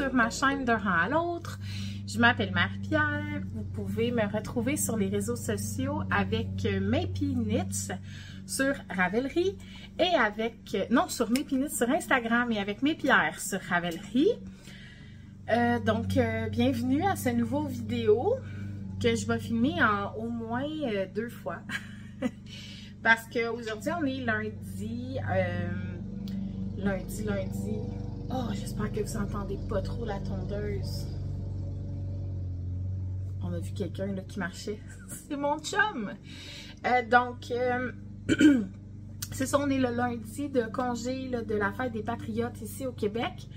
sur ma chaîne d'un rang à l'autre. Je m'appelle Marie-Pierre. Vous pouvez me retrouver sur les réseaux sociaux avec Maypie Knits sur Ravelry et avec, non, sur Maypie Knits sur Instagram et avec Marie-Pierre sur Ravelry. Bienvenue à ce nouveau vidéo que je vais filmer en au moins 2 fois. Parce qu'aujourd'hui, on est lundi. Lundi. Oh, j'espère que vous entendez pas trop la tondeuse. On a vu quelqu'un là qui marchait. C'est mon chum! C'est ça, on est le lundi de congé là, de la fête des Patriotes ici au Québec.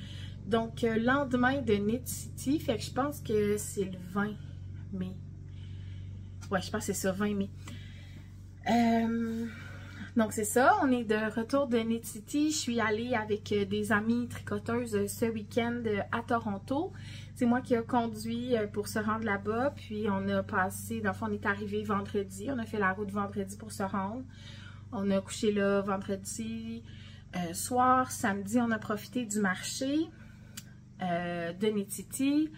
Donc, lendemain de Knit City. Fait que je pense que c'est le 20 mai. Ouais, je pense que c'est ça, 20 mai. Donc, c'est ça. On est de retour de Knit City. Je suis allée avec des amies tricoteuses ce week-end à Toronto. C'est moi qui ai conduit pour se rendre là-bas. Puis, on a passé, dans le fond, on est arrivé vendredi. On a fait la route vendredi pour se rendre. On a couché là vendredi soir. Samedi, on a profité du marché de Knit City.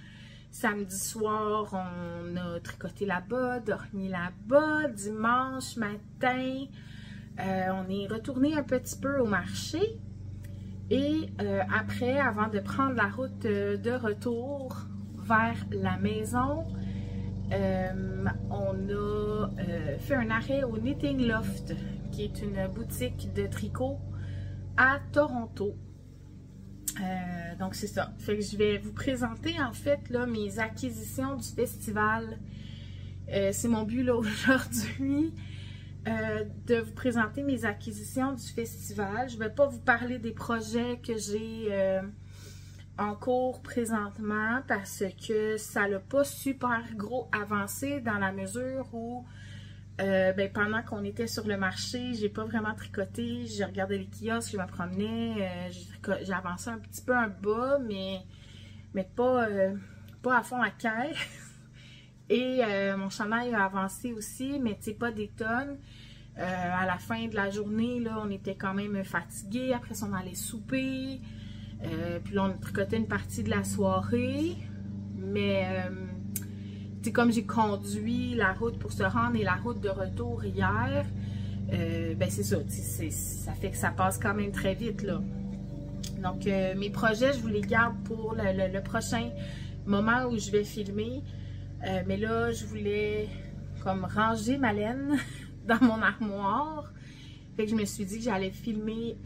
Samedi soir, on a tricoté là-bas, dormi là-bas. Dimanche matin, on est retourné un petit peu au marché. Et après, avant de prendre la route de retour vers la maison, on a fait un arrêt au Knitting Loft, qui est une boutique de tricot à Toronto. Donc c'est ça. Fait que je vais vous présenter en fait là mes acquisitions du festival. C'est mon but là aujourd'hui de vous présenter mes acquisitions du festival. Je vais pas vous parler des projets que j'ai en cours présentement parce que ça n'a pas super gros avancé dans la mesure où pendant qu'on était sur le marché, j'ai pas vraiment tricoté. J'ai regardé les kiosques, je me promenais, j'ai avancé un petit peu en bas, mais pas à fond à caisse. Et mon chandail a avancé aussi, mais tu sais, pas des tonnes. À la fin de la journée, là, on était quand même fatigués. Après ça, on allait souper. Puis là, on tricotait une partie de la soirée. Mais comme j'ai conduit la route pour se rendre et la route de retour hier, c'est ça, ça fait que ça passe quand même très vite là. Donc mes projets, je vous les garde pour le prochain moment où je vais filmer. Mais là, je voulais comme ranger ma laine dans mon armoire. Fait que je me suis dit que j'allais filmer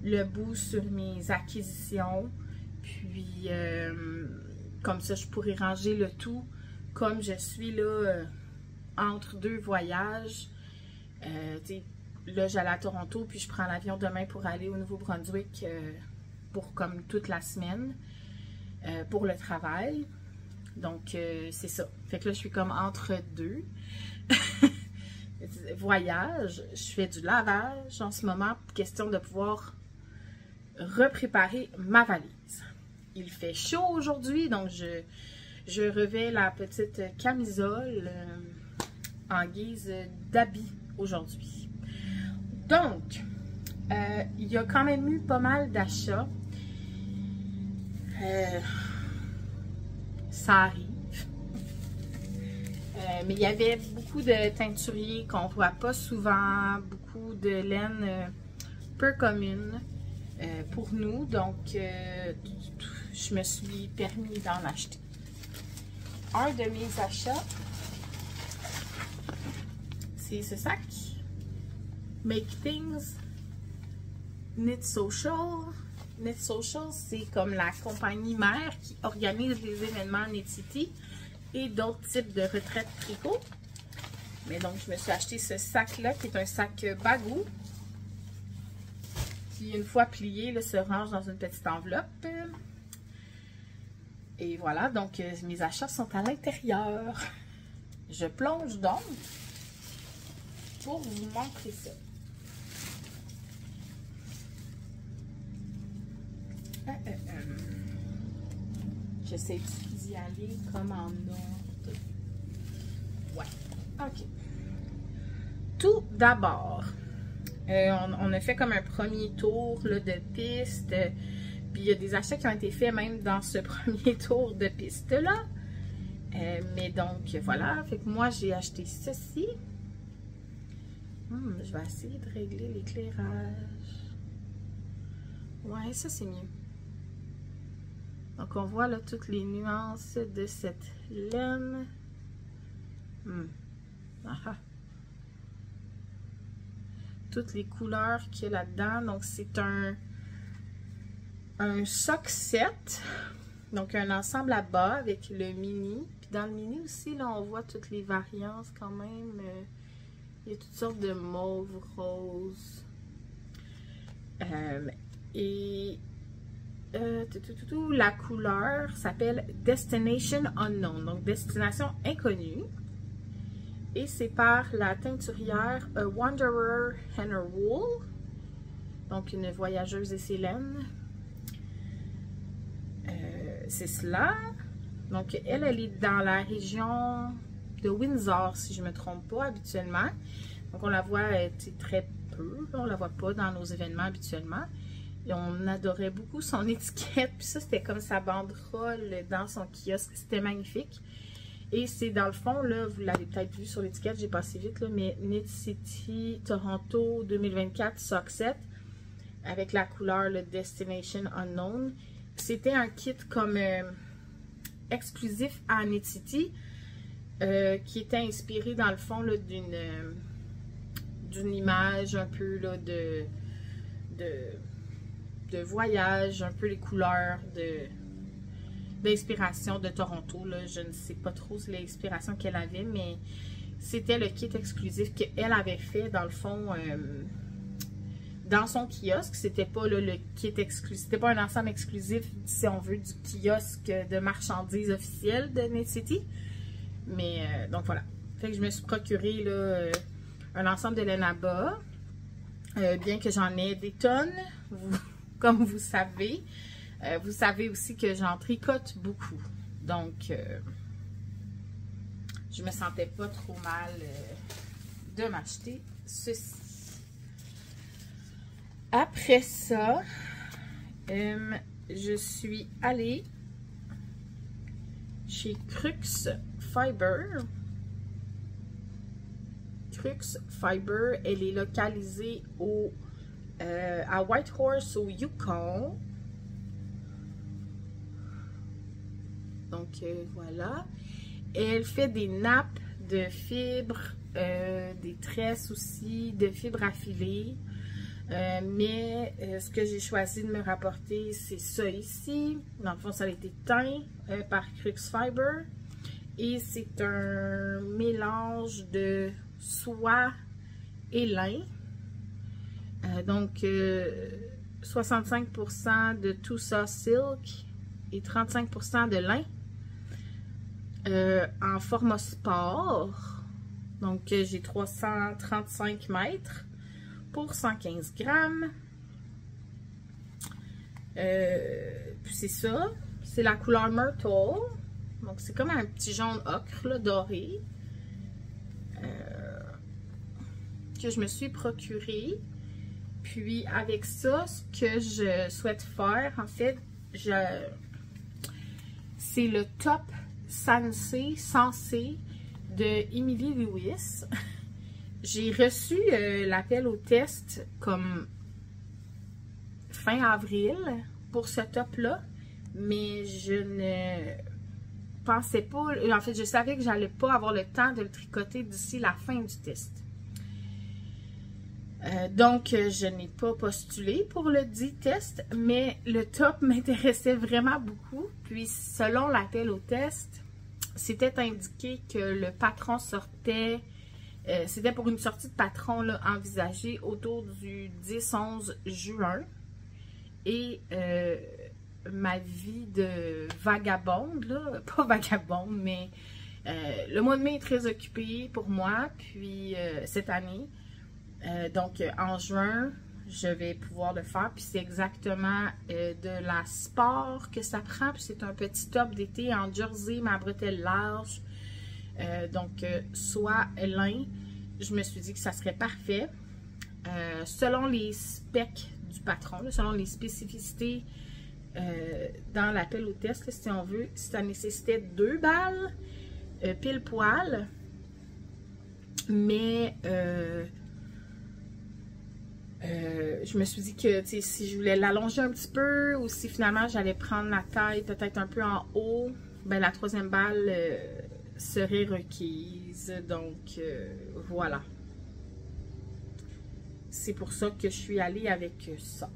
le bout sur mes acquisitions. Puis comme ça, je pourrais ranger le tout. Comme je suis là entre 2 voyages, là j'allais à Toronto puis je prends l'avion demain pour aller au Nouveau-Brunswick pour comme toute la semaine pour le travail. Donc c'est ça. Fait que là je suis comme entre 2 voyages. Je fais du lavage en ce moment, question de pouvoir repréparer ma valise. Il fait chaud aujourd'hui, donc je revais la petite camisole en guise d'habit aujourd'hui. Donc, il y a quand même eu pas mal d'achats. Ça arrive. Mais il y avait beaucoup de teinturiers qu'on ne voit pas souvent, beaucoup de laine peu commune pour nous. Donc, je me suis permis d'en acheter. Un de mes achats, c'est ce sac Make Things Knit Social. Knit Social, c'est comme la compagnie mère qui organise les événements Knit City et d'autres types de retraites tricot. Mais donc, je me suis acheté ce sac-là qui est un sac bagou qui, une fois plié, là, se range dans une petite enveloppe. Et voilà, donc mes achats sont à l'intérieur. Je plonge donc pour vous montrer ça. J'essaie d'y aller comme en ordre. Ouais, ok. Tout d'abord, on a fait comme un premier tour là, de piste. Puis il y a des achats qui ont été faits même dans ce premier tour de piste-là. Mais donc, voilà. Fait que moi, j'ai acheté ceci. Je vais essayer de régler l'éclairage. Ouais, ça, c'est mieux. Donc, on voit là toutes les nuances de cette laine. Toutes les couleurs qu'il y a là-dedans. Donc, c'est un sock set. Donc, un ensemble à bas avec le mini. Puis dans le mini aussi, là, on voit toutes les variances quand même. Il y a toutes sortes de mauve, rose. La couleur s'appelle Destination Unknown. Donc, destination inconnue. Et c'est par la teinturière A Wanderer Henner Wool. Donc, une voyageuse et ses laines. C'est cela. Donc, elle est dans la région de Windsor, si je ne me trompe pas, habituellement. Donc, on la voit très peu. On ne la voit pas dans nos événements habituellement. Et on adorait beaucoup son étiquette. Puis ça, c'était comme sa banderole dans son kiosque. C'était magnifique. Et c'est dans le fond, là, vous l'avez peut-être vu sur l'étiquette, j'ai passé vite, là, mais Knit City Toronto 2024 Sock Set avec la couleur le Destination Unknown. C'était un kit comme exclusif à Knit City qui était inspiré dans le fond d'une image un peu là, de voyage, un peu les couleurs d'inspiration de Toronto. Là. Je ne sais pas trop l'inspiration qu'elle avait, mais c'était le kit exclusif qu'elle avait fait dans le fond dans son kiosque. C'était pas là, le kit exclusif, c'était pas un ensemble exclusif, si on veut, du kiosque de marchandises officiel de Knit City. Mais donc voilà. Fait que je me suis procuré là, un ensemble de laine à bas, bien que j'en ai des tonnes, comme vous savez. Vous savez aussi que j'en tricote beaucoup. Donc, je me sentais pas trop mal de m'acheter ceci. Après ça, je suis allée chez Crux Fiber. Crux Fiber, elle est localisée à Whitehorse, au Yukon. Donc, voilà. Elle fait des nappes de fibres, des tresses aussi, de fibres à filer. Mais ce que j'ai choisi de me rapporter, c'est ça ici. Dans le fond, ça a été teint par Crux Fiber. Et c'est un mélange de soie et lin. Donc, 65% de tout ça silk et 35% de lin. En format sport. Donc, j'ai 335 mètres pour 115 grammes. Puis c'est ça. C'est la couleur Myrtle. Donc, c'est comme un petit jaune ocre, là, doré. Que je me suis procuré. Puis, avec ça, ce que je souhaite faire, en fait, c'est le top Sensé de Emily Lewis. J'ai reçu l'appel au test comme fin avril pour ce top-là, mais je ne pensais pas, en fait, je savais que j'allais pas avoir le temps de le tricoter d'ici la fin du test. Donc, je n'ai pas postulé pour le dit test, mais le top m'intéressait vraiment beaucoup. Puis, selon l'appel au test, c'était indiqué que le patron sortait, c'était pour une sortie de patron là, envisagée autour du 10-11 juin. Et ma vie de vagabonde, là, pas vagabonde, mais le mois de mai est très occupé pour moi, puis cette année. Donc, en juin, je vais pouvoir le faire. Puis, c'est exactement de la sport que ça prend. Puis, c'est un petit top d'été en jersey, ma bretelle large. Donc, soit lin. Je me suis dit que ça serait parfait. Selon les specs du patron, là, selon les spécificités dans l'appel au test, là, si on veut, ça nécessitait 2 balles, pile poil. Mais je me suis dit que si je voulais l'allonger un petit peu ou si finalement j'allais prendre la taille peut-être un peu en haut, ben la 3e balle serait requise. Donc voilà. C'est pour ça que je suis allée avec ça.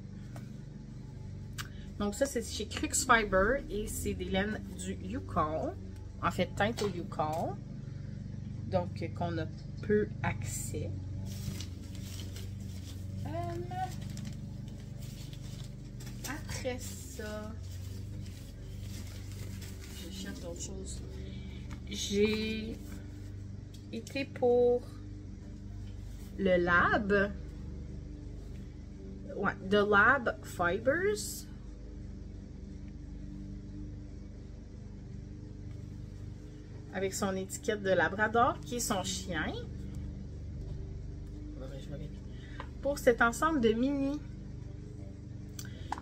Donc ça, c'est chez Crux Fiber et c'est des laines du Yukon. En fait, teinte au Yukon. Donc, qu'on a peu accès. Après ça, je cherche d'autres choses. J'ai été pour le Lab. Ouais, The Lab Fibers. Avec son étiquette de Labrador, qui est son chien. Pour cet ensemble de mini.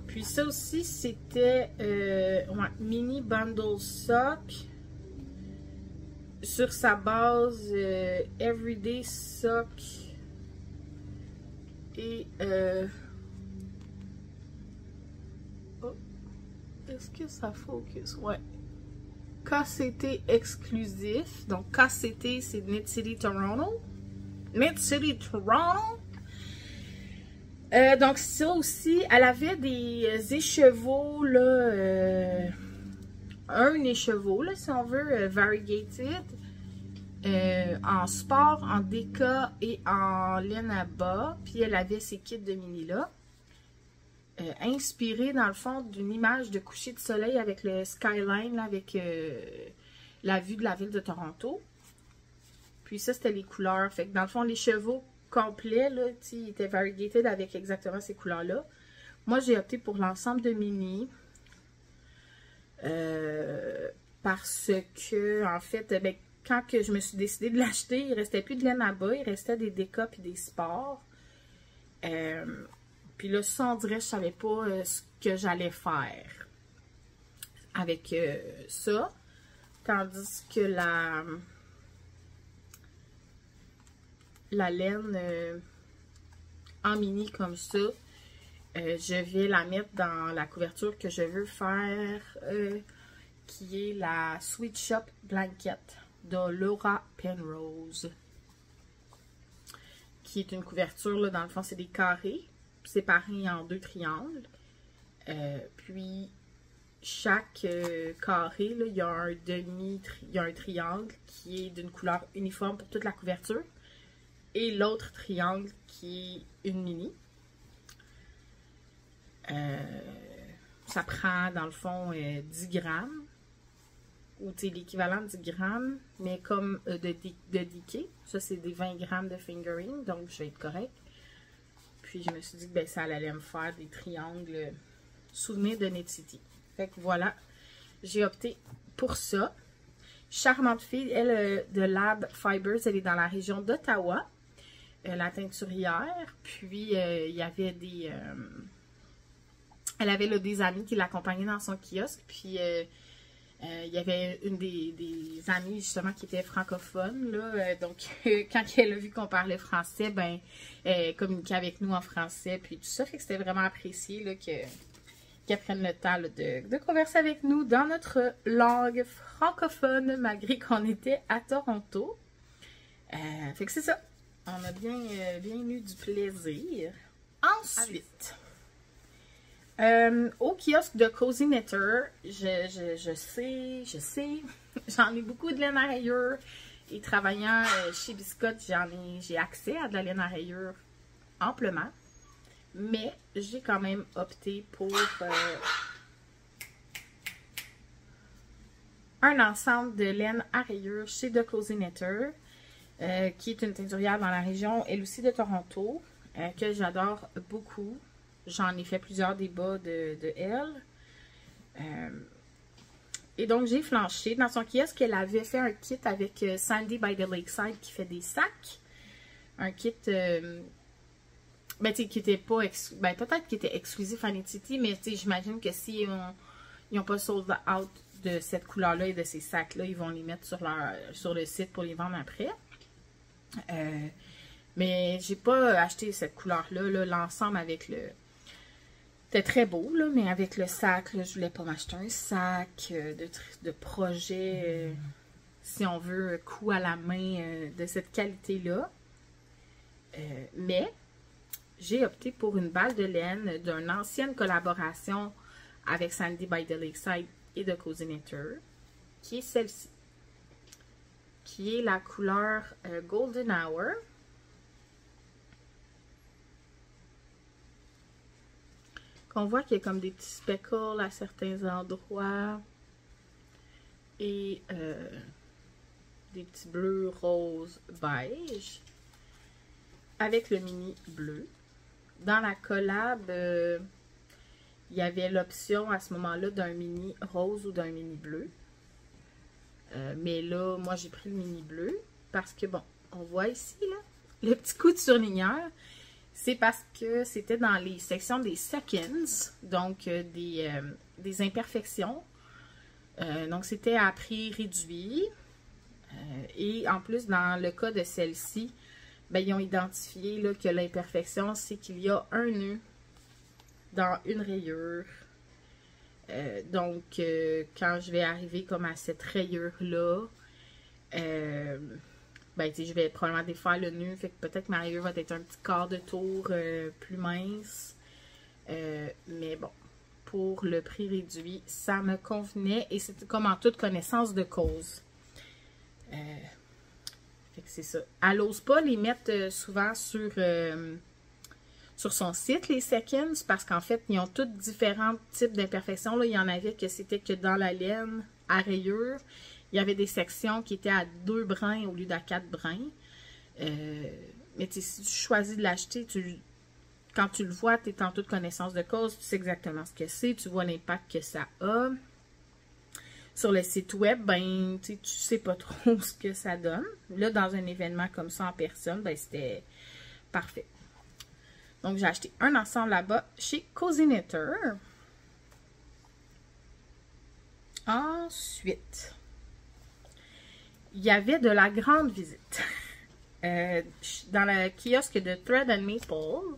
Puis ça aussi, c'était ouais, mini bundle sock. Sur sa base everyday sock. Et oh, est-ce que ça focus? Ouais. KCT exclusif. Donc, KCT, c'est Knit City Toronto. Knit City Toronto. Donc, ça aussi, elle avait des écheveaux, là. Un écheveau, là, si on veut, variegated. En sport, en déca et en laine à bas. Puis, elle avait ces kits de mini-là. Inspiré dans le fond d'une image de coucher de soleil avec le skyline, là, avec la vue de la ville de Toronto. Puis ça, c'était les couleurs. Fait que dans le fond, les chevaux complets, là, ils étaient variegated avec exactement ces couleurs-là. Moi, j'ai opté pour l'ensemble de mini. Parce que, en fait, ben, quand que je me suis décidée de l'acheter, il ne restait plus de laine à bas, il restait des décas et des sports. Puis là, ça, on dirait, je ne savais pas ce que j'allais faire avec ça. Tandis que la laine en mini comme ça, je vais la mettre dans la couverture que je veux faire, qui est la Sweet Shop Blanket de Laura Penrose. Qui est une couverture, là, dans le fond, c'est des carrés, séparés en 2 triangles. Puis, chaque carré, là, il y a un triangle qui est d'une couleur uniforme pour toute la couverture. Et l'autre triangle qui est une mini. Ça prend, dans le fond, 10 grammes. Ou l'équivalent de 10 grammes, mais comme de diquet. Ça, c'est des 20 grammes de fingering, donc je vais être correct. Puis, je me suis dit que ben, ça allait me faire des triangles souvenirs de Knit City. Fait que voilà, j'ai opté pour ça. Charmante fille, elle, de Lab Fibers, elle est dans la région d'Ottawa, la teinturière. Puis, il y avait des... elle avait là, des amis qui l'accompagnaient dans son kiosque. Puis, il y avait une des amies, justement, qui était francophone, là. Donc, quand elle a vu qu'on parlait français, ben, elle communiquait avec nous en français, puis tout ça. Fait que c'était vraiment apprécié, là, qu'elle prenne le temps, là, de converser avec nous dans notre langue francophone, malgré qu'on était à Toronto. Fait que c'est ça. On a bien eu du plaisir. Ensuite... au kiosque de Cozy Knitter, je sais, j'en ai beaucoup de laine à rayures et travaillant chez Biscotte, j'ai accès à de la laine à rayures amplement, mais j'ai quand même opté pour un ensemble de laine à rayures chez The Cozy Knitter, qui est une teinturière dans la région, elle aussi de Toronto, que j'adore beaucoup. J'en ai fait plusieurs débats de elle. Et donc, j'ai flanché. Dans son kiosque, elle avait fait un kit avec Sandy by the Lakeside qui fait des sacs. Un kit Ben, tu sais, qui était pas... Ben, peut-être qu'il était exclusif à Nitty, mais tu sais, j'imagine que s'ils n'ont pas sold out de cette couleur-là et de ces sacs-là, ils vont les mettre sur le site pour les vendre après. Mais j'ai pas acheté cette couleur-là, l'ensemble avec le... C'était très beau, là, mais avec le sac, là, je voulais pas m'acheter un sac de projet, si on veut, coup à la main de cette qualité-là. Mais j'ai opté pour une balle de laine d'une ancienne collaboration avec Sandy by the Lakeside et de Cozy Knitter, qui est celle-ci, qui est la couleur Golden Hour. Qu'on voit qu'il y a comme des petits speckles à certains endroits et des petits bleus, roses, beige avec le mini bleu. Dans la collab, il y avait l'option à ce moment-là d'un mini rose ou d'un mini bleu. Mais là, moi, j'ai pris le mini bleu parce que, bon, on voit ici, là, le petit coup de surligneur. C'est parce que c'était dans les sections des seconds, donc des imperfections. Donc, c'était à prix réduit. Et en plus, dans le cas de celle-ci, ben, ils ont identifié là, que l'imperfection, c'est qu'il y a un nœud dans une rayure. Donc, quand je vais arriver comme à cette rayure-là, ben, je vais probablement défaire le nœud, fait que peut-être que ma rayure va être un petit quart de tour plus mince. Mais bon, pour le prix réduit, ça me convenait et c'était comme en toute connaissance de cause. Fait que c'est ça. Elle n'ose pas les mettre souvent sur son site, les seconds, parce qu'en fait, ils ont tous différents types d'imperfections. Là, il y en avait que c'était que dans la laine à rayure. Il y avait des sections qui étaient à 2 brins au lieu d'à 4 brins. Mais si tu choisis de l'acheter, quand tu le vois, tu es en toute connaissance de cause, tu sais exactement ce que c'est, tu vois l'impact que ça a. Sur le site web, ben, tu sais pas trop ce que ça donne. Là, dans un événement comme ça en personne, ben, c'était parfait. Donc, j'ai acheté un ensemble là-bas chez Cozy Knitter. Ensuite, il y avait de la grande visite. Dans le kiosque de Thread and Maple,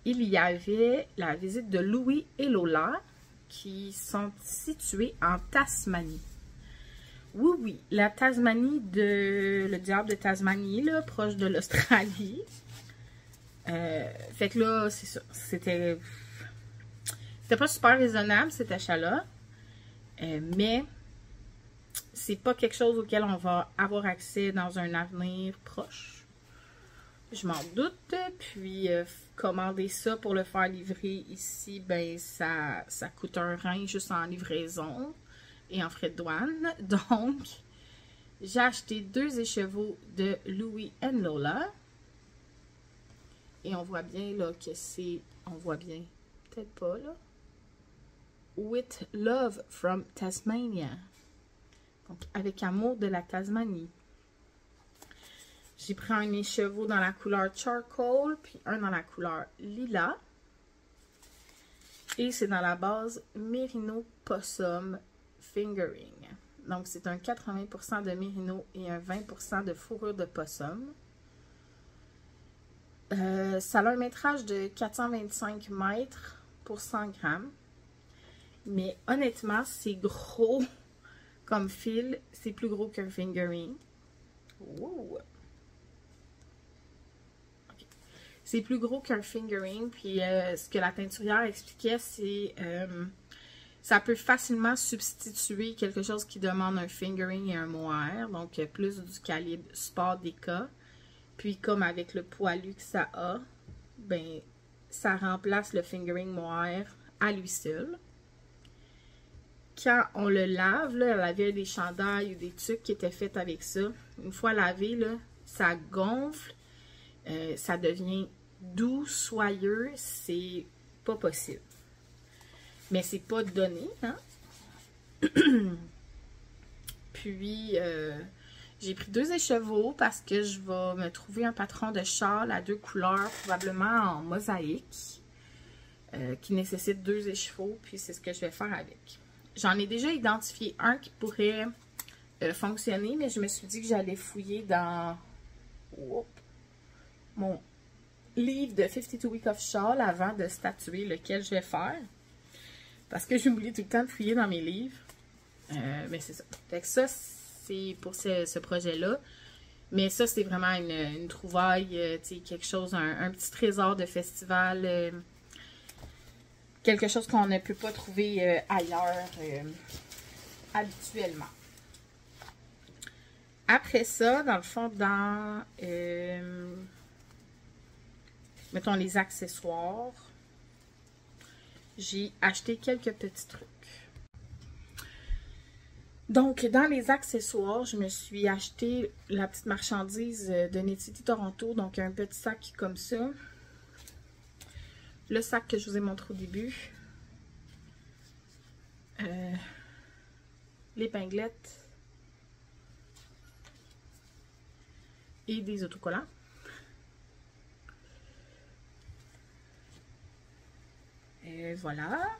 il y avait la visite de Louis et Lola qui sont situés en Tasmanie. Oui, oui, la Tasmanie le diable de Tasmanie, là, proche de l'Australie. Fait que là, c'est ça. C'était pas super raisonnable cet achat-là. Mais c'est pas quelque chose auquel on va avoir accès dans un avenir proche. Je m'en doute. Puis, commander ça pour le faire livrer ici, ben ça coûte un rein juste en livraison et en frais de douane. Donc, j'ai acheté 2 écheveaux de Louis and Lola. Et on voit bien là que c'est... On voit bien. Peut-être pas là. With Love from Tasmania. Donc, avec amour de la Tasmanie. J'ai pris un écheveau dans la couleur Charcoal, puis un dans la couleur Lila. Et c'est dans la base Merino Possum Fingering. Donc, c'est un 80% de Merino et un 20% de fourrure de possum. Ça a un métrage de 425 mètres pour 100 grammes. Mais honnêtement, c'est gros comme fil. C'est plus gros qu'un fingering. Wow. Okay. C'est plus gros qu'un fingering. Puis ce que la teinturière expliquait, c'est ça peut facilement substituer quelque chose qui demande un fingering et un mohair. Donc plus du calibre Sport Deca. Puis comme avec le poilu que ça a, ben ça remplace le fingering mohair à lui seul. Quand on le lave, là, elle avait des chandails ou des trucs qui étaient faits avec ça. Une fois lavé, là, ça gonfle, ça devient doux, soyeux, c'est pas possible. Mais c'est pas donné, hein? Puis, J'ai pris 2 écheveaux parce que je vais me trouver un patron de châle à 2 couleurs, probablement en mosaïque, qui nécessite 2 écheveaux, puis c'est ce que je vais faire avec. J'en ai déjà identifié un qui pourrait fonctionner, mais je me suis dit que j'allais fouiller dans mon livre de 52 Weeks of Shawl avant de statuer lequel je vais faire. Parce que j'oublie tout le temps de fouiller dans mes livres. Mais c'est ça. Fait que ça, c'est pour ce projet-là. Mais ça, c'est vraiment une trouvaille, tu sais, quelque chose, un petit trésor de festival. Quelque chose qu'on ne peut pas trouver ailleurs habituellement. Après ça, dans le fond, mettons les accessoires, j'ai acheté quelques petits trucs. Donc, dans les accessoires, je me suis acheté la petite marchandise de Knit City Toronto. Donc, un petit sac comme ça. Le sac que je vous ai montré au début. L'épinglette. Et des autocollants. Et voilà.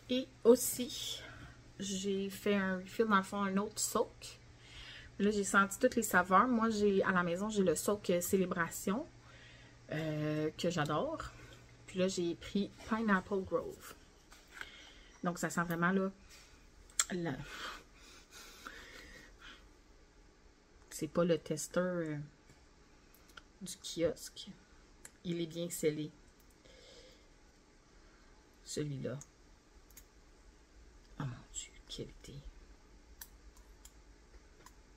Et aussi, j'ai fait un refill, dans le fond, un autre soak. Là, j'ai senti toutes les saveurs. Moi, à la maison, j'ai le soak Célébration, que j'adore. Puis là, j'ai pris Pineapple Grove. Donc, ça sent vraiment, là, c'est pas le testeur du kiosque. Il est bien scellé. Celui-là. Oh mon Dieu, qualité.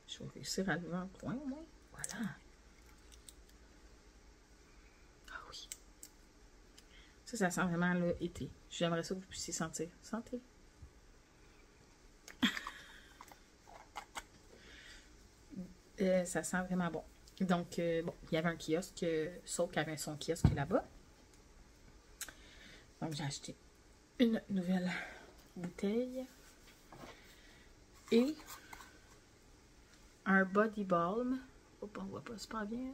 Je vais réussir à lever un coin au moins. Voilà. Ah oui. Ça sent vraiment l'été. J'aimerais ça que vous puissiez sentir. Sentez. Ça sent vraiment bon. Donc, bon, il y avait un kiosque, sauf qu'il y avait son kiosque là-bas. Donc, j'ai acheté une nouvelle bouteille et un body balm. Hop, on voit pas super bien.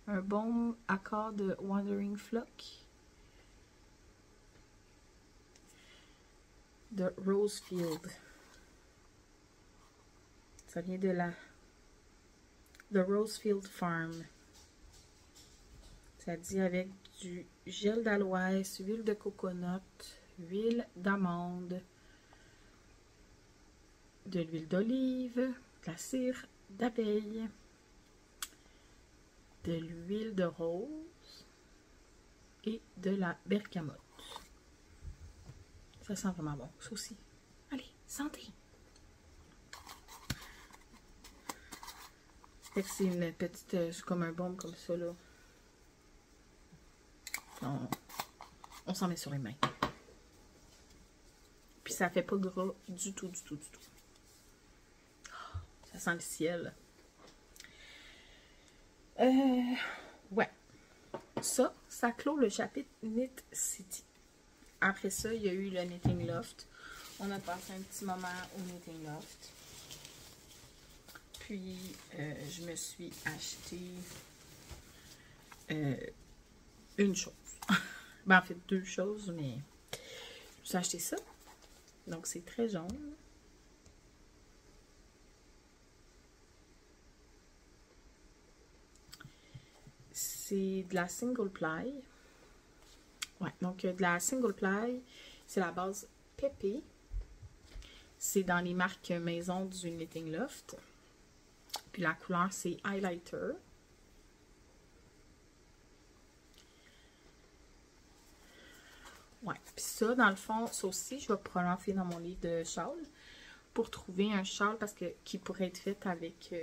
Un baume accord de Wandering Flock de Rosefield. Ça vient de Rosefield Farm. Ça dit avec du gel d'aloès, huile de coconut, huile d'amande, de l'huile d'olive, de la cire d'abeille, de l'huile de rose et de la bergamote. Ça sent vraiment bon, ça aussi. Allez, sentez! Fait que c'est une petite, c'est comme un baume comme ça, là. On s'en met sur les mains. Puis ça fait pas gras du tout, du tout, du tout. Oh, ça sent le ciel. Ouais. Ça clôt le chapitre Knit City. Après ça, il y a eu le Knitting Loft. On a passé un petit moment au Knitting Loft. Puis, je me suis acheté une chose. Ben, en fait, 2 choses, mais je me suis acheté ça. Donc, c'est très jaune. C'est de la single ply. Ouais, donc de la single ply, c'est la base Pépé. C'est dans les marques maison du Knitting Loft. Puis la couleur, c'est Highlighter. Ouais, puis ça, dans le fond, ça aussi, je vais probablement faire dans mon livre de châle pour trouver un châle parce que qui pourrait être fait avec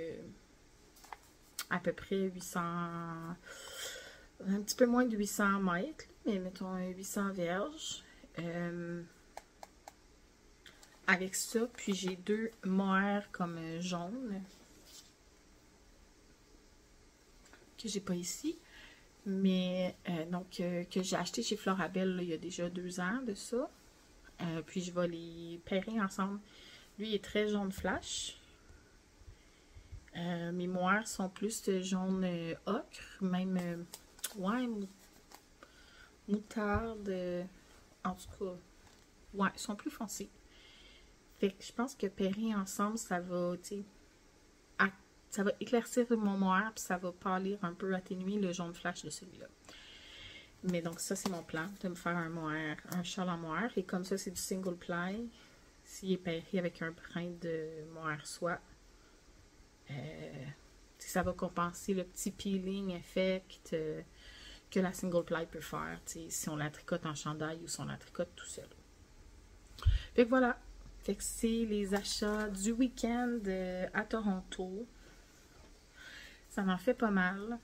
à peu près 800, un petit peu moins de 800 mètres, mais mettons 800 verges. Avec ça, puis j'ai 2 mohair comme jaune que j'ai pas ici. Mais donc que j'ai acheté chez Florabelle là, il y a déjà 2 ans de ça. Puis je vais les pairer ensemble. Lui il est très jaune flash. Mes moires sont plus jaune ocre, même ouais, moutarde. En tout cas, ouais, ils sont plus foncés. Fait que je pense que pairer ensemble, ça va, tu sais, ça va éclaircir mon moire, puis ça va pâlir un peu, atténuer le jaune flash de celui-là. Mais donc ça, c'est mon plan, de me faire un châle en moire. Et comme ça, c'est du single ply. S'il est pairé avec un brin de moire soie, ça va compenser le petit peeling effect que la single ply peut faire, si on la tricote en chandail ou si on la tricote tout seul. Fait que voilà. Fait que c'est les achats du week-end à Toronto. Ça m'en fait pas mal.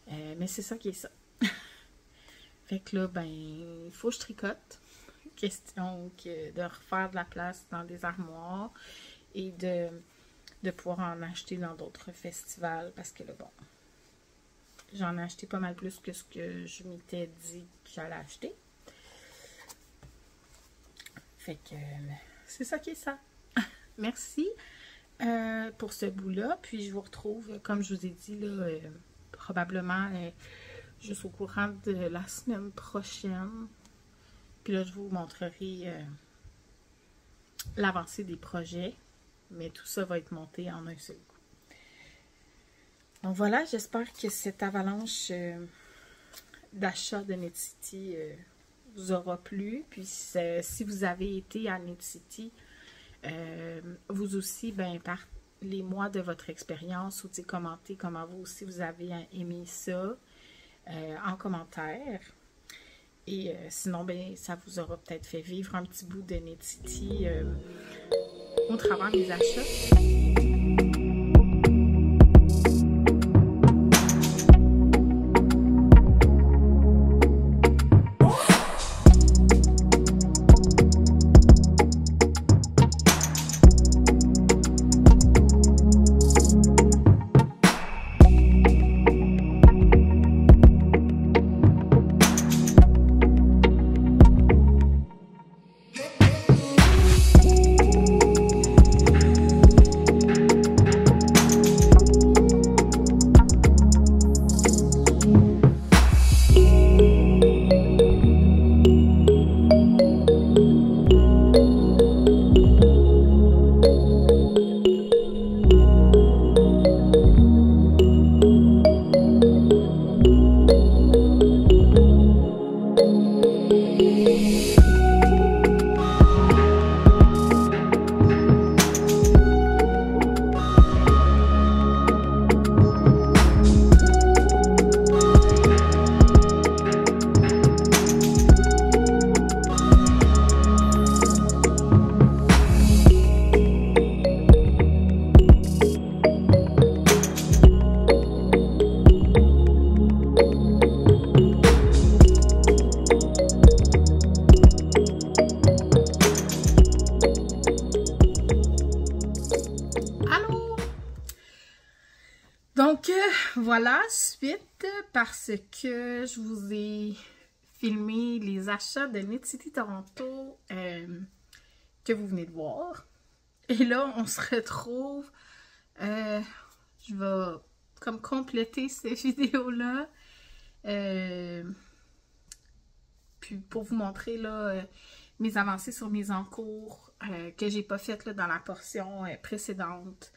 Mais c'est ça qui est ça. Fait que là, ben, il faut que je tricote. Question de refaire de la place dans des armoires et de pouvoir en acheter dans d'autres festivals. Parce que là, bon, j'en ai acheté pas mal plus que ce que je m'étais dit que j'allais acheter. Fait que c'est ça qui est ça. Merci pour ce bout-là. Puis je vous retrouve, comme je vous ai dit, là, probablement juste au courant de la semaine prochaine. Puis là, je vous montrerai l'avancée des projets. Mais tout ça va être monté en un seul coup. Donc voilà, j'espère que cette avalanche d'achat de Knit City vous aura plu. Puis si vous avez été à Knit City, vous aussi, ben, parlez-moi de votre expérience ou commentez comment vous aussi vous avez aimé ça en commentaire. Et sinon, ben, ça vous aura peut-être fait vivre un petit bout de Knit City au travers des achats. Donc, voilà, suite, parce que je vous ai filmé les achats de Knit City Toronto que vous venez de voir. Et là, on se retrouve, je vais comme compléter cette vidéo-là, puis pour vous montrer là, mes avancées sur mes encours que j'ai pas faites là, dans la portion précédente.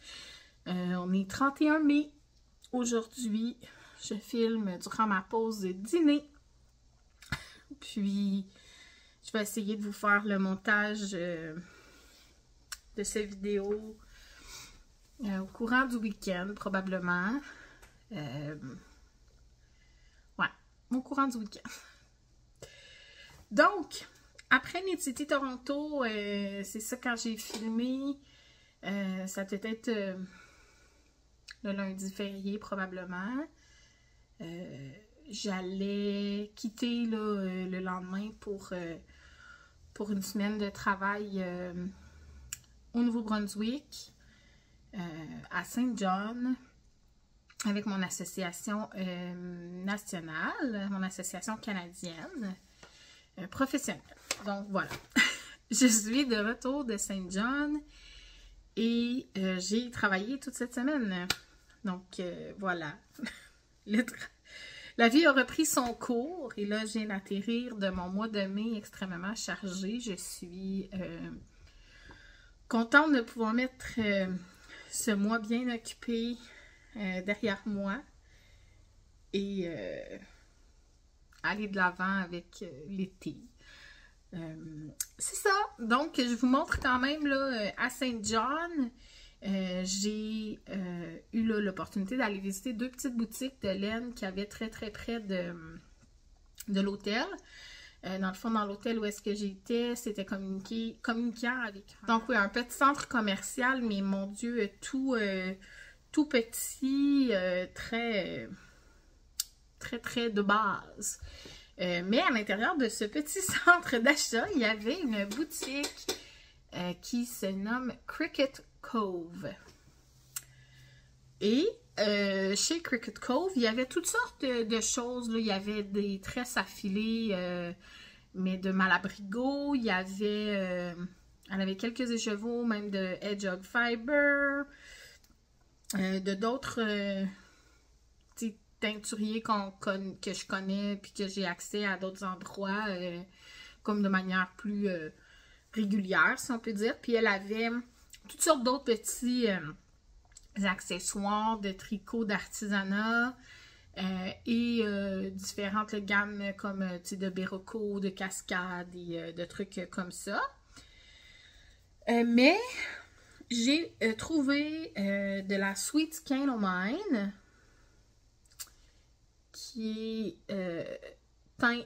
On est 31 mai. Aujourd'hui, je filme durant ma pause de dîner. Puis, je vais essayer de vous faire le montage de cette vidéo au courant du week-end, probablement. Ouais, au courant du week-end. Donc, après Knit City Toronto, c'est ça quand j'ai filmé. Ça peut être le lundi férié probablement. J'allais quitter là, le lendemain pour une semaine de travail au Nouveau-Brunswick, à Saint John, avec mon association nationale, mon association canadienne professionnelle. Donc voilà, je suis de retour de Saint John Et j'ai travaillé toute cette semaine. Donc, voilà. La vie a repris son cours. Et là, je viens d'atterrir de mon mois de mai extrêmement chargé. Je suis contente de pouvoir mettre ce mois bien occupé derrière moi. Et aller de l'avant avec l'été. C'est ça. Donc, je vous montre quand même là, à Saint John, j'ai eu l'opportunité d'aller visiter deux petites boutiques de laine qui avaient très très près de l'hôtel. Dans le fond, dans l'hôtel où est-ce que j'étais, c'était communiquant avec. Donc oui, un petit centre commercial, mais mon Dieu, tout petit, très très de base. Mais à l'intérieur de ce petit centre d'achat, il y avait une boutique qui se nomme Cricket Cove. Et chez Cricket Cove, il y avait toutes sortes de choses. Là. Il y avait des tresses à filer, mais de Malabrigo. Il y avait, elle avait quelques écheveaux, même de Hedgehog Fiber, de d'autres teinturier que je connais puis que j'ai accès à d'autres endroits comme de manière plus régulière, si on peut dire. Puis elle avait toutes sortes d'autres petits accessoires de tricot d'artisanat et différentes gammes comme de Berroco, de cascade et de trucs comme ça. Mais j'ai trouvé de la Sweet Calamine qui est teint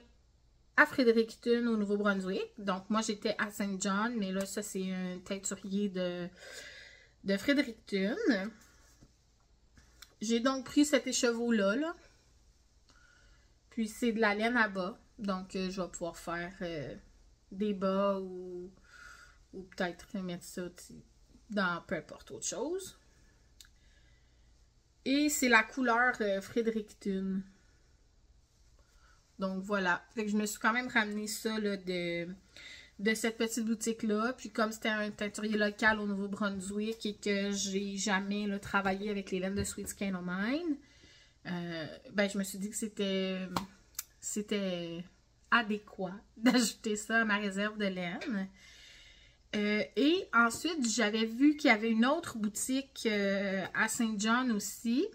à Fredericton au Nouveau-Brunswick. Donc, moi, j'étais à Saint John, mais là, ça, c'est un teinturier de Fredericton. J'ai donc pris cet écheveau-là, là. Puis, c'est de la laine à bas. Donc, je vais pouvoir faire des bas ou peut-être mettre ça dans peu importe autre chose. Et c'est la couleur Fredericton. Donc voilà, fait que je me suis quand même ramené ça là, de cette petite boutique-là. Puis comme c'était un teinturier local au Nouveau-Brunswick et que j'ai jamais là, travaillé avec les laines de Sweet Calamine, ben je me suis dit que c'était adéquat d'ajouter ça à ma réserve de laine. Et ensuite, j'avais vu qu'il y avait une autre boutique à Saint John aussi.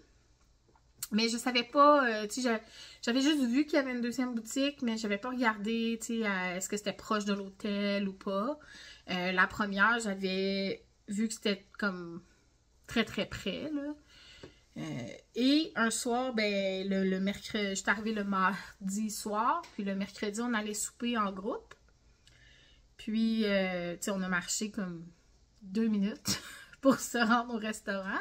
Mais je savais pas, tu sais, j'avais juste vu qu'il y avait une deuxième boutique, mais j'avais pas regardé, tu sais, est-ce que c'était proche de l'hôtel ou pas. La première, j'avais vu que c'était comme très très près, là. Et un soir, ben, le mercredi, j'étais arrivée le mardi soir, puis le mercredi, on allait souper en groupe. Puis, tu sais, on a marché comme 2 minutes pour se rendre au restaurant.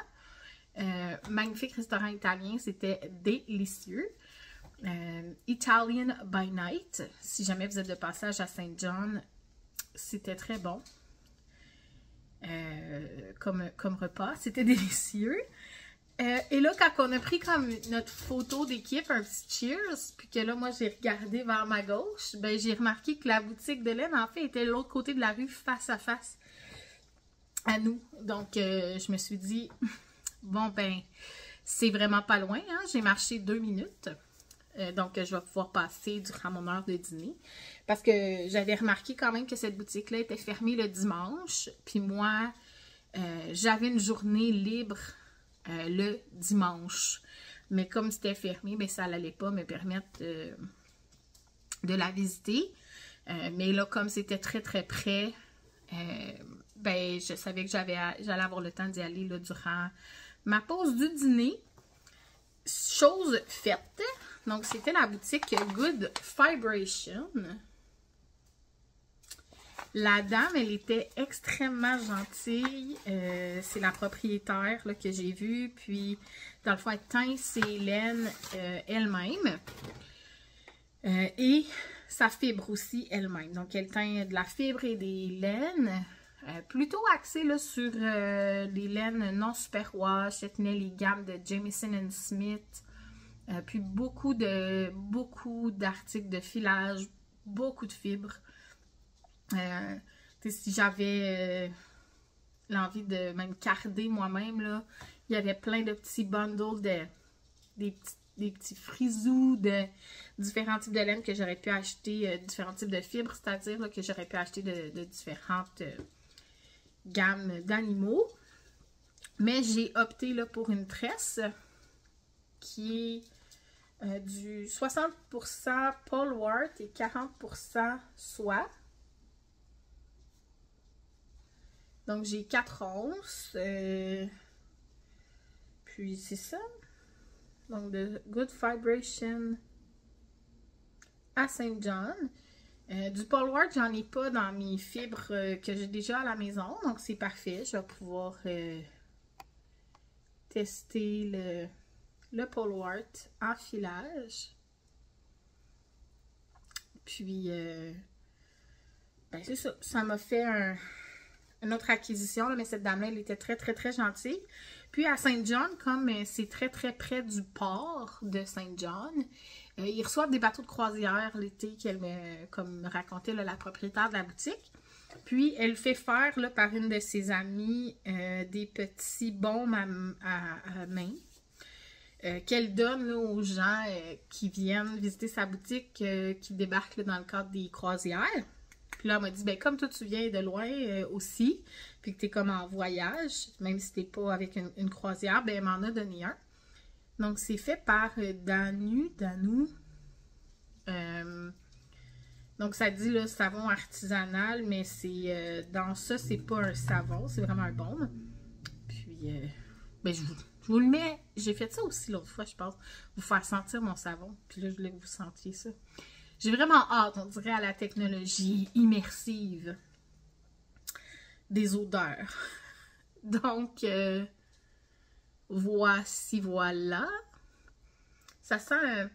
Magnifique restaurant italien, c'était délicieux. Italian by Night, si jamais vous êtes de passage à Saint John, c'était très bon. Comme repas, c'était délicieux. Et là, quand on a pris comme notre photo d'équipe, un petit cheers, puis que là, moi, j'ai regardé vers ma gauche, ben j'ai remarqué que la boutique de laine, en fait, était de l'autre côté de la rue, face à face à nous. Donc, je me suis dit, bon, ben, c'est vraiment pas loin, hein? J'ai marché 2 minutes. Donc, je vais pouvoir passer durant mon heure de dîner. Parce que j'avais remarqué quand même que cette boutique-là était fermée le dimanche. Puis moi, j'avais une journée libre le dimanche. Mais comme c'était fermé, ben, ça n'allait pas me permettre de la visiter. Mais là, comme c'était très très près, ben, je savais que j'allais avoir le temps d'y aller là, durant ma pause du dîner. Chose faite. Donc, c'était la boutique Good Vibration. La dame, elle était extrêmement gentille. C'est la propriétaire là, que j'ai vue. Puis, dans le fond, elle teint ses laines elle-même. Et sa fibre aussi elle-même. Donc, elle teint de la fibre et des laines. Plutôt axée là, sur les laines non superwash. Elle tenait les gammes de Jamieson & Smith. Puis beaucoup d'articles de filage, beaucoup de fibres. Si j'avais l'envie de même carder moi-même, là. Il y avait plein de petits bundles des petits frisous de différents types de laine que j'aurais pu acheter, différents types de fibres, c'est-à-dire que j'aurais pu acheter de différentes gammes d'animaux. Mais j'ai opté là, pour une tresse qui est du 60% Polwart et 40% soie. Donc j'ai 4 onces. Puis c'est ça. Donc de Good Vibration à Saint John. Du Polwart, j'en ai pas dans mes fibres que j'ai déjà à la maison. Donc c'est parfait. Je vais pouvoir tester le Polwart en filage. Puis ben c'est ça. Ça m'a fait une autre acquisition, là, mais cette dame-là, elle était très, très, très gentille. Puis à Saint John, comme c'est très, très près du port de Saint John, ils reçoivent des bateaux de croisière l'été, qu'elle me racontait là, la propriétaire de la boutique. Puis elle fait faire là, par une de ses amies des petits baumes à main qu'elle donne là, aux gens qui viennent visiter sa boutique, qui débarquent là, dans le cadre des croisières. Puis là, elle m'a dit, ben comme toi, tu viens de loin aussi, puis que tu es comme en voyage, même si tu n'es pas avec une croisière, ben elle m'en a donné un. Donc, c'est fait par Danou. Donc, ça dit le savon artisanal, mais c'est dans ça, c'est pas un savon, c'est vraiment un baume. Puis, ben, je vous le mets. J'ai fait ça aussi l'autre fois, je pense, vous faire sentir mon savon. Puis là, je voulais que vous sentiez ça. J'ai vraiment hâte, on dirait, à la technologie immersive des odeurs. Donc, voici, voilà. Ça sent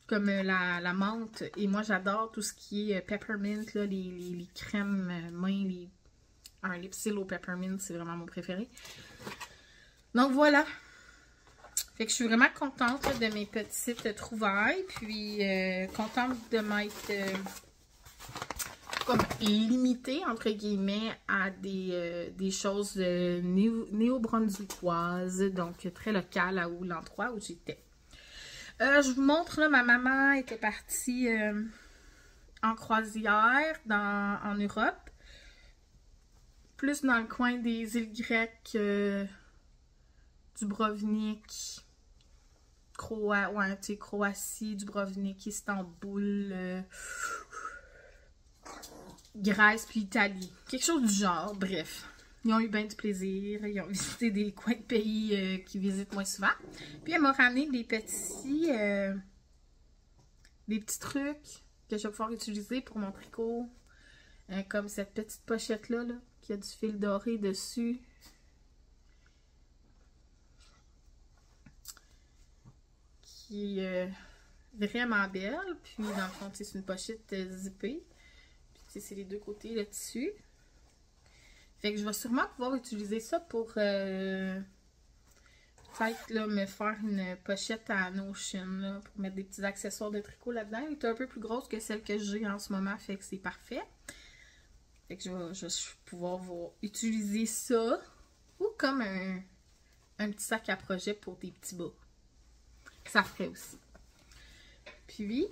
comme la menthe. Et moi, j'adore tout ce qui est peppermint, là, les crèmes mains, un lipsil au peppermint, c'est vraiment mon préféré. Donc, voilà. Fait que je suis vraiment contente là, de mes petites trouvailles, puis contente de m'être comme limitée, entre guillemets, à des choses néo-brunswickoises, donc très locales à l'endroit où j'étais. Je vous montre, là, ma maman était partie en croisière en Europe, plus dans le coin des îles grecques, Dubrovnik, Croatie, Dubrovnik, Istanbul, Grèce puis Italie. Quelque chose du genre, bref. Ils ont eu bien du plaisir. Ils ont visité des coins de pays qu'ils visitent moins souvent. Puis elle m'a ramené des petits trucs que je vais pouvoir utiliser pour mon tricot. Comme cette petite pochette-là, là, qui a du fil doré dessus. Qui est vraiment belle. Puis, dans le fond, c'est une pochette zippée. Puis, c'est les deux côtés, le tissu. Fait que je vais sûrement pouvoir utiliser ça pour peut-être là, me faire une pochette à Notion, là, pour mettre des petits accessoires de tricot là-dedans. Elle est un peu plus grosse que celle que j'ai en ce moment, fait que c'est parfait. Fait que je vais pouvoir utiliser ça ou comme un petit sac à projet pour des petits bas. Ça ferait aussi. Puis,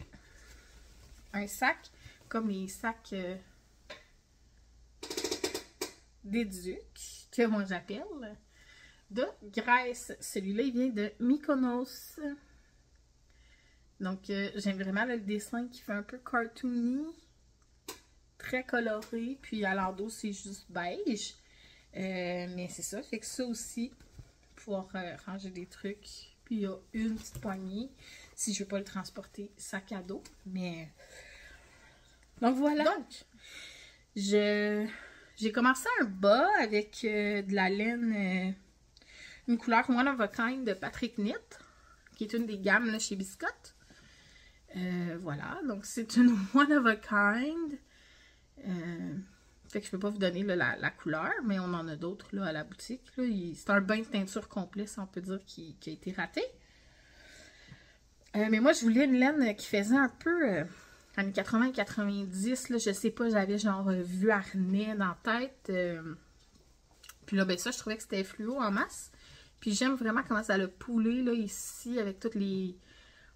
un sac, comme les sacs d'éduc, que moi j'appelle, de Grèce. Celui-là, il vient de Mykonos. Donc, j'aime vraiment le dessin qui fait un peu cartoony, très coloré. Puis, à l'endos, c'est juste beige. Mais c'est ça, fait que ça aussi, pouvoir ranger des trucs. Puis il y a une petite poignée si je ne veux pas le transporter sac à dos. Mais donc voilà. Donc, j'ai commencé un bas avec de la laine, une couleur One of a Kind de Patrick Knit, qui est une des gammes là, chez Biscotte. Voilà, donc c'est une One of a Kind. Fait que je peux pas vous donner là, la couleur, mais on en a d'autres là à la boutique. C'est un bain de teinture complet, si on peut dire, qui a été raté. Mais moi, je voulais une laine qui faisait un peu années 80-90. Je sais pas, j'avais genre vu Harnais dans la tête. Puis là, ben ça, je trouvais que c'était fluo en masse. Puis j'aime vraiment comment ça a poulé, là, ici, avec tous les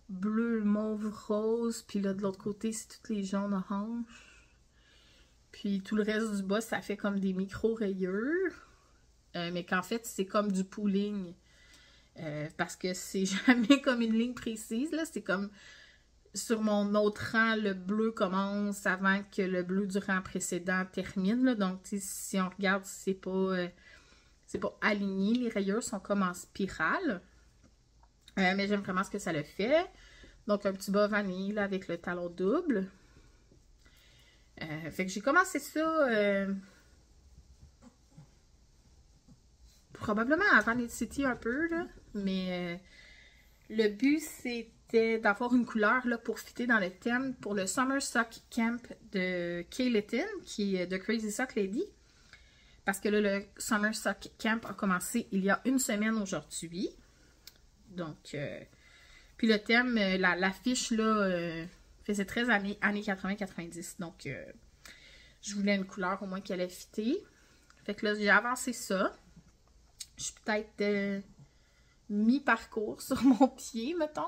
bleus, mauve, rose. Puis là, de l'autre côté, c'est tous les jaunes orange. Puis tout le reste du bas, ça fait comme des micro-rayures. Mais qu'en fait, c'est comme du pooling. Parce que c'est jamais comme une ligne précise, là. C'est comme sur mon autre rang, le bleu commence avant que le bleu du rang précédent termine, là. Donc, si on regarde, c'est pas aligné. Les rayures sont comme en spirale. Mais j'aime vraiment ce que ça le fait. Donc, un petit bas vanille là, avec le talon double. Fait que j'ai commencé ça probablement avant Knit City un peu, là. Mais le but, c'était d'avoir une couleur là, pour fitter dans le thème pour le Summer Sock Camp de Kay Litton, qui est de Crazy Sock Lady. Parce que là, le Summer Sock Camp a commencé il y a une semaine aujourd'hui. Donc, puis le thème, l'affiche, là, faisait très années 80-90. Donc, je voulais une couleur au moins qui allait fitter. Fait que là, j'ai avancé ça. Je suis peut-être mi-parcours sur mon pied, mettons.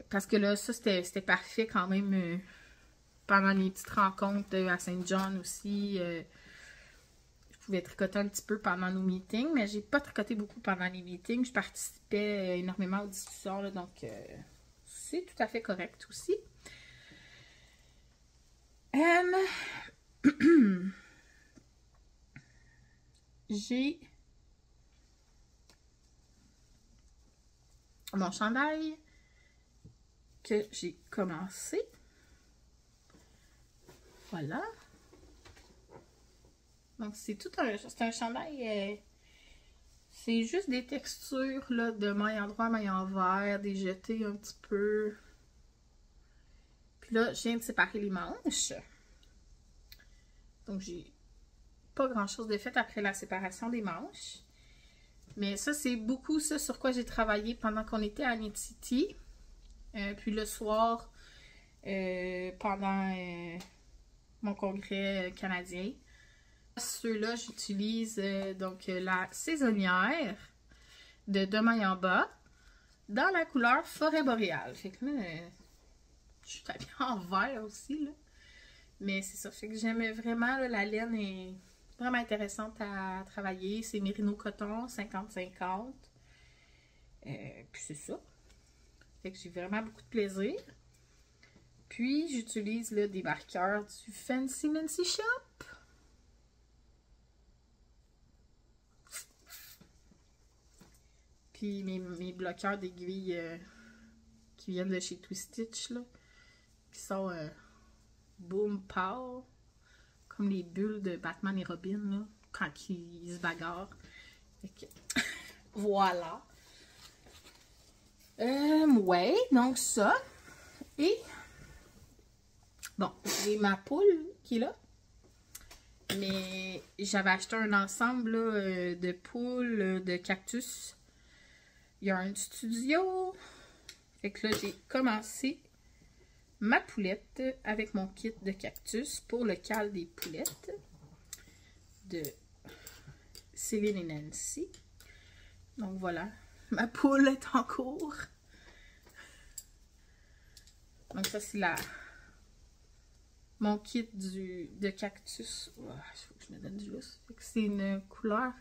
Parce que là, ça, c'était parfait quand même pendant mes petites rencontres à Saint-John aussi. Je pouvais tricoter un petit peu pendant nos meetings, mais j'ai pas tricoté beaucoup pendant les meetings. Je participais énormément aux discussions, là, donc c'est tout à fait correct aussi. J'ai mon chandail que j'ai commencé. Voilà. Donc, c'est un chandail, c'est juste des textures là, de maille en droit, maille en vert, des jetés un petit peu. Puis là, je viens de séparer les manches. Donc, j'ai pas grand-chose de fait après la séparation des manches. Mais ça, c'est beaucoup ça sur quoi j'ai travaillé pendant qu'on était à Knit City. Puis le soir, pendant mon congrès canadien. Ceux-là, j'utilise donc la saisonnière de Demain en bas dans la couleur Forêt boréale. Fait que là, je suis habillée en vert aussi, là. Mais c'est ça, fait que j'aime vraiment, là, la laine est vraiment intéressante à travailler. C'est Merino Coton, 50-50. Puis c'est ça. Fait que j'ai vraiment beaucoup de plaisir. Puis j'utilise là des marqueurs du Fancy Nancy Shop. Puis mes bloqueurs d'aiguilles qui viennent de chez Twistitch, là. Qui sont boom pow. Comme les bulles de Batman et Robin, là. Quand ils se bagarrent. Fait que, voilà. Ouais, donc ça. Et, bon, j'ai ma poule qui est là. Mais j'avais acheté un ensemble là, de poules, de cactus. Il y a un studio. Fait que là, j'ai commencé ma poulette avec mon kit de cactus pour le cal des poulettes de Céline et Nancy. Donc voilà, ma poule est en cours. Donc ça, c'est mon kit de cactus. Oh, il faut que je me donne du lousse. C'est une couleur...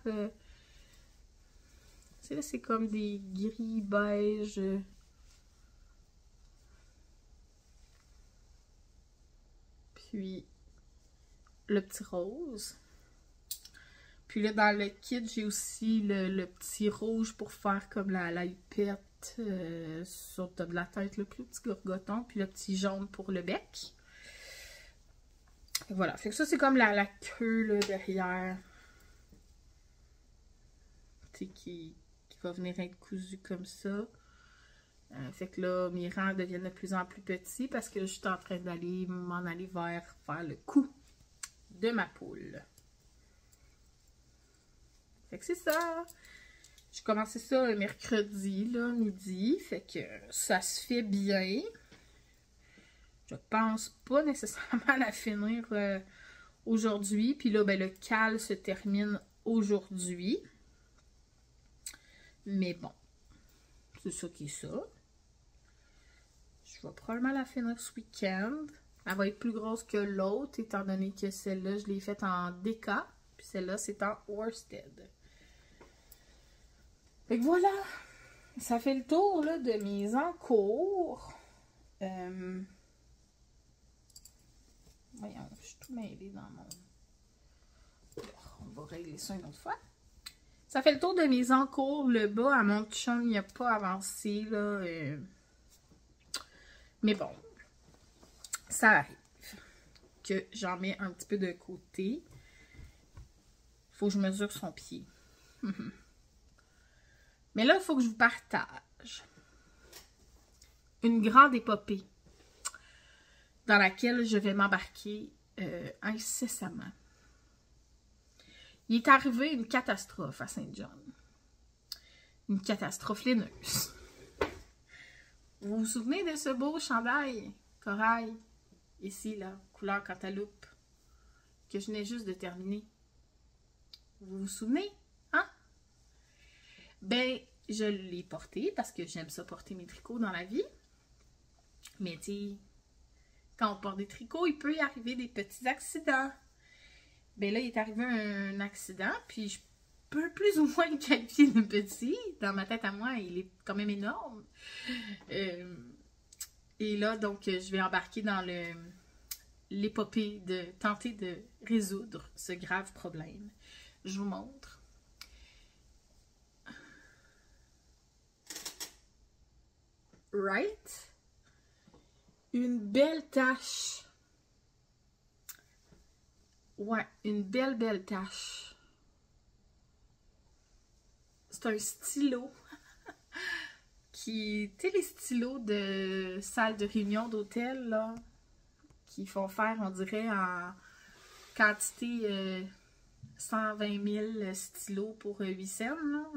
c'est comme des gris beige. Puis le petit rose. Puis là, dans le kit, j'ai aussi le petit rouge pour faire comme la hupette sur le top de la tête, le plus petit gorgoton. Puis le petit jaune pour le bec. Et voilà. Fait que ça, c'est comme la queue là, derrière. Tu sais, qui va venir être cousue comme ça. Fait que là, mes rangs deviennent de plus en plus petits parce que je suis en train d'aller m'en aller vers faire le cou de ma poule. Fait que c'est ça. J'ai commencé ça le mercredi, là, midi. Fait que ça se fait bien. Je pense pas nécessairement la finir aujourd'hui. Puis là, ben, le cal se termine aujourd'hui. Mais bon, c'est ça qui est ça. Je vais probablement la finir ce week-end. Elle va être plus grosse que l'autre, étant donné que celle-là, je l'ai faite en DK. Puis celle-là, c'est en Worsted. Fait que voilà. Ça fait le tour là, de mes encours. Voyons, je suis tout mêlée dans mon... On va régler ça une autre fois. Ça fait le tour de mes encours. Le bas, à mon chum, il n'a pas avancé, là. Mais bon, ça arrive que j'en mets un petit peu de côté. Faut que je mesure son pied. Mais là, il faut que je vous partage une grande épopée dans laquelle je vais m'embarquer incessamment. Il est arrivé une catastrophe à Saint-John. Une catastrophe laineuse. Vous vous souvenez de ce beau chandail corail, ici, là, couleur cantaloupe, que je venais juste de terminer? Vous vous souvenez? Hein? Ben, je l'ai porté parce que j'aime ça porter mes tricots dans la vie. Mais tu sais, quand on porte des tricots, il peut y arriver des petits accidents. Ben là, il est arrivé un accident, puis je peux plus ou moins le qualifier de petit. Dans ma tête à moi, il est quand même énorme. Et là, donc, je vais embarquer dans l'épopée de tenter de résoudre ce grave problème. Je vous montre. Right? Une belle tache. Ouais, une belle tache. C'est un stylo qui, tu sais, les stylos de salle de réunion d'hôtel, là, qui font faire, on dirait, en quantité 120 000 stylos pour 8 cents, là.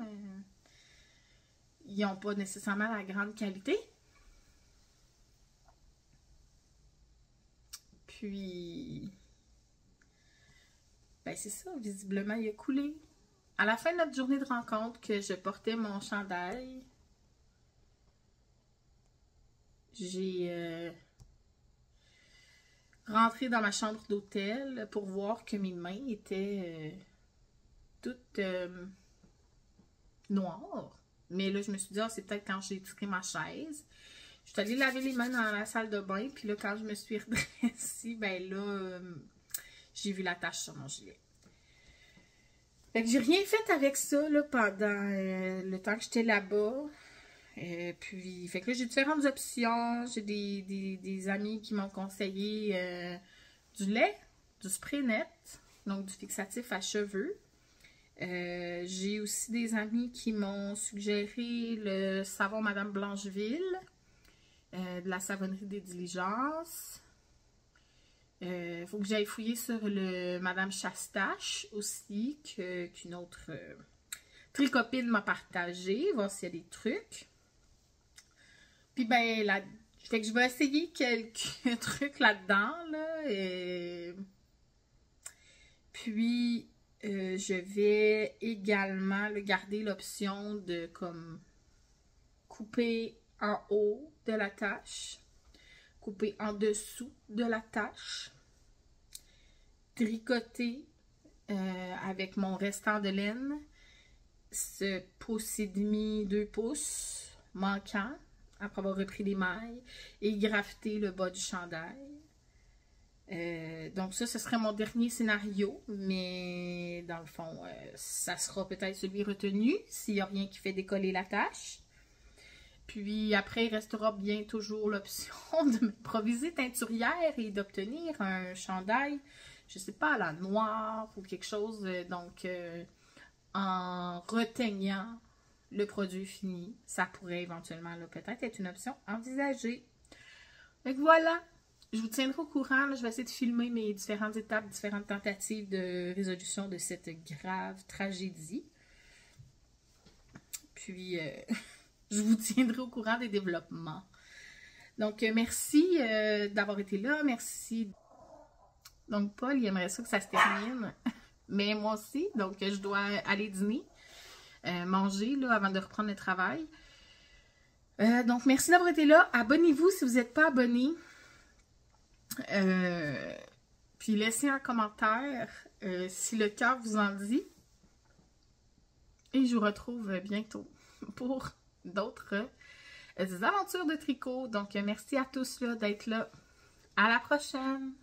Ils n'ont pas nécessairement la grande qualité. Puis, ben c'est ça, visiblement, il a coulé. À la fin de notre journée de rencontre, que je portais mon chandail, j'ai rentré dans ma chambre d'hôtel pour voir que mes mains étaient toutes noires. Mais là, je me suis dit, ah, c'est peut-être quand j'ai tiré ma chaise. Je suis allée laver les mains dans la salle de bain, puis là, quand je me suis redressée, ben là, j'ai vu la tache sur mon gilet. Fait que j'ai rien fait avec ça, là, pendant le temps que j'étais là-bas. Puis, fait que là, j'ai différentes options. J'ai des amis qui m'ont conseillé du lait, du spray net, donc du fixatif à cheveux. J'ai aussi des amis qui m'ont suggéré le savon Madame Blancheville, de la savonnerie des diligences. Faut que j'aille fouiller sur le Madame Chastache aussi, qu'une autre tricopine m'a partagé, voir s'il y a des trucs. Puis ben, fait que je vais essayer quelques trucs là-dedans, là. Puis, je vais également garder l'option de comme couper en haut de la tache, couper en dessous de la tache, tricoter avec mon restant de laine, ce pouce et demi, 2 pouces manquant, après avoir repris les mailles, et grafter le bas du chandail. Donc ça, ce serait mon dernier scénario, mais dans le fond, ça sera peut-être celui retenu, s'il n'y a rien qui fait décoller la tache. Puis après, il restera bien toujours l'option de m'improviser teinturière et d'obtenir un chandail, je sais pas, à la noire ou quelque chose, donc en reteignant le produit fini, ça pourrait éventuellement peut-être être une option envisagée. Donc voilà, je vous tiendrai au courant, là, je vais essayer de filmer mes différentes étapes, différentes tentatives de résolution de cette grave tragédie. Puis, je vous tiendrai au courant des développements. Donc, merci d'avoir été là. Merci. Donc, Paul, il aimerait ça que ça se termine. mais moi aussi, donc je dois aller dîner, manger là, avant de reprendre le travail. Donc, merci d'avoir été là. Abonnez-vous si vous n'êtes pas abonné. Puis laissez un commentaire si le cœur vous en dit. Et je vous retrouve bientôt pour d'autres aventures de tricot. Donc, merci à tous d'être là. À la prochaine!